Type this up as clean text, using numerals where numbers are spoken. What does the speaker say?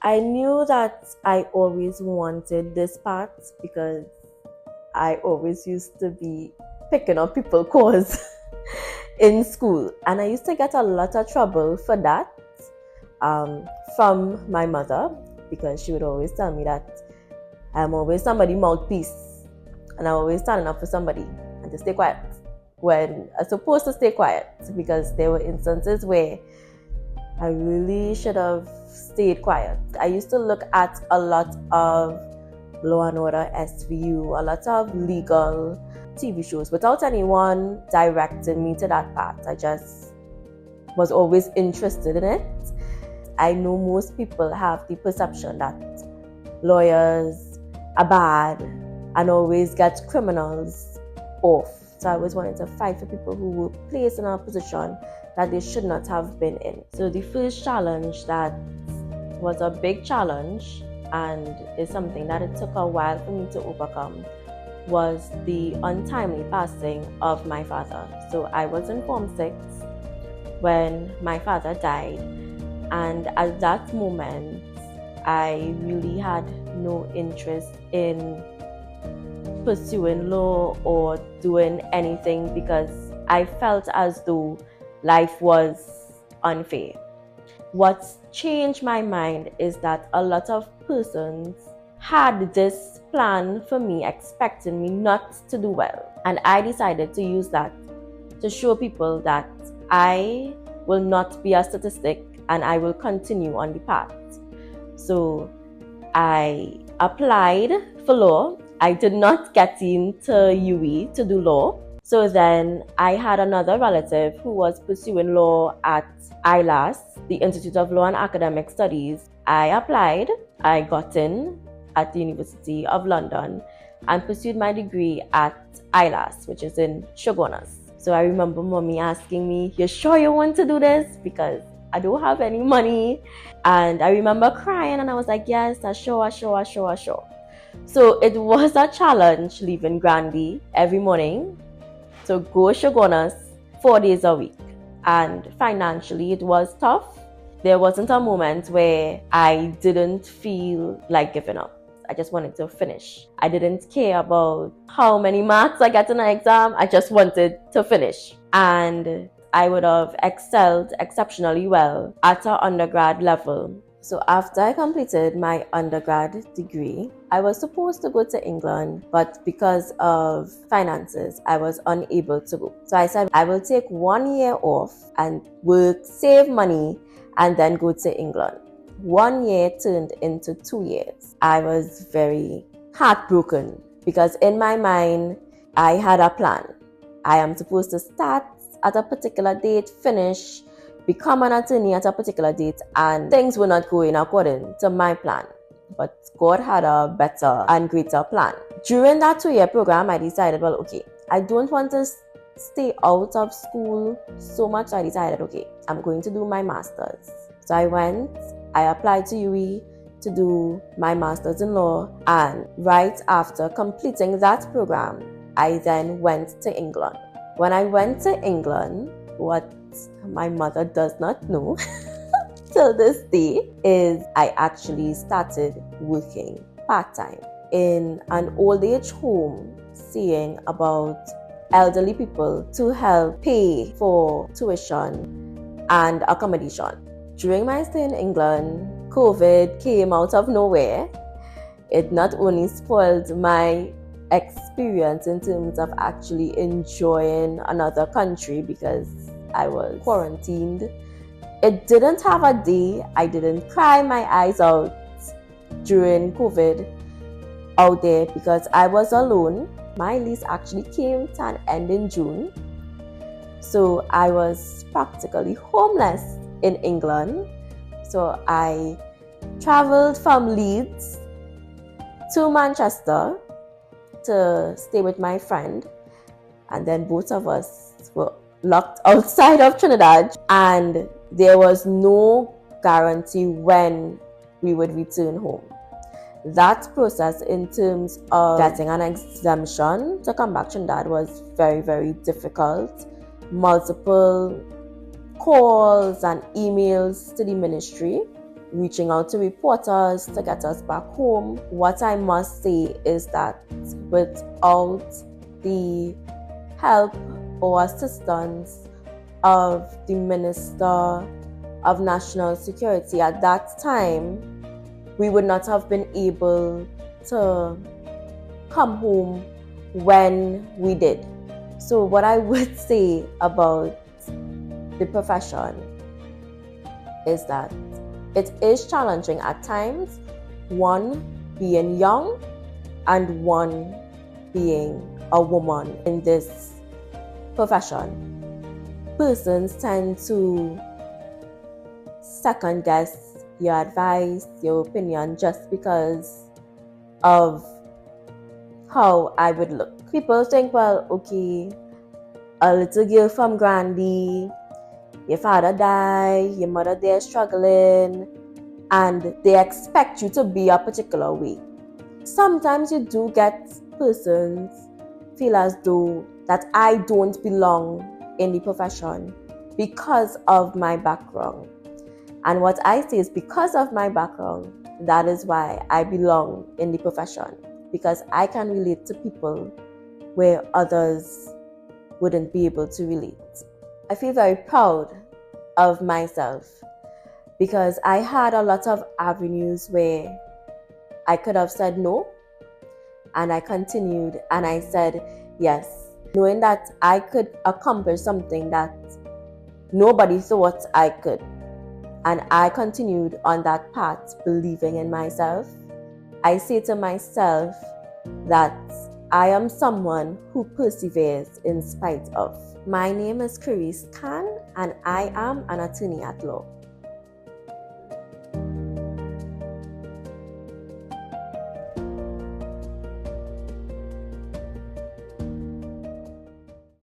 I knew that I always wanted this part because I always used to be picking up people's cause in school, and I used to get a lot of trouble for that from my mother, because she would always tell me that I'm always somebody's mouthpiece and I'm always standing up for somebody and to stay quiet when I'm supposed to stay quiet, because there were instances where I really should have stayed quiet. I used to look at a lot of Law and Order SVU, a lot of legal TV shows without anyone directing me to that path. I just was always interested in it. I know most people have the perception that lawyers are bad and always get criminals off. So I always wanted to fight for people who were placed in a position that they should not have been in. So the first challenge that was a big challenge and is something that it took a while for me to overcome was the untimely passing of my father. So I was in Form 6 when my father died, and at that moment I really had no interest in pursuing law or doing anything because I felt as though life was unfair. What changed my mind is that a lot of persons had this plan for me, expecting me not to do well. And I decided to use that to show people that I will not be a statistic and I will continue on the path. So I applied for law. I did not get into UE to do law. So then I had another relative who was pursuing law at ILAS, the Institute of Law and Academic Studies. I applied, I got in at the University of London and pursued my degree at ILAS, which is in Shogunas. So I remember mommy asking me, "You sure you want to do this? Because I don't have any money." And I remember crying and I was like, "Yes, I sure. So it was a challenge leaving Grandy every morning to go Shogunas 4 days a week. And financially it was tough. There wasn't a moment where I didn't feel like giving up. I just wanted to finish. I didn't care about how many marks I got in an exam. I just wanted to finish. And I would have excelled exceptionally well at an undergrad level. So after I completed my undergrad degree, I was supposed to go to England, but because of finances, I was unable to go. So I said, I will take 1 year off and work, save money, and then go to England. 1 year turned into 2 years. I was very heartbroken because in my mind, I had a plan. I am supposed to start at a particular date, finish, become an attorney at a particular date, and things were not going according to my plan. But God had a better and greater plan. During that 2 year program, I decided, well, okay, I don't want to stay out of school so much. I decided, okay, I'm going to do my master's. So I went, I applied to UE to do my master's in law, and right after completing that program, I then went to England. When I went to England, what my mother does not know till this day is I actually started working part-time in an old age home, seeing about elderly people to help pay for tuition and accommodation. During my stay in England, COVID came out of nowhere. It not only spoiled my experience in terms of actually enjoying another country because I was quarantined. It didn't have a day I didn't cry my eyes out during COVID out there because I was alone. My lease actually came to an end in June. So I was practically homeless in England. So I traveled from Leeds to Manchester to stay with my friend, and then both of us were locked outside of Trinidad, and there was no guarantee when we would return home. That process in terms of getting an exemption to come back to Trinidad was very, very difficult. Multiple calls and emails to the ministry reaching out to reporters to get us back home. What I must say is that without the help or assistance of the Minister of National Security at that time, we would not have been able to come home when we did. So what I would say about the profession is that it is challenging at times, one being young and one being a woman in this profession. Persons tend to second guess your advice, your opinion, just because of how I would look. People think, well, okay, a little girl from Grandy, your father died, your mother there struggling, and they expect you to be a particular way. Sometimes you do get persons feel as though that I don't belong in the profession because of my background. And what I say is, because of my background, that is why I belong in the profession, because I can relate to people where others wouldn't be able to relate. I feel very proud of myself because I had a lot of avenues where I could have said no, and I continued and I said yes, knowing that I could accomplish something that nobody thought I could. And I continued on that path, believing in myself. I say to myself that I am someone who perseveres in spite of. My name is Kereese and I am an attorney at law.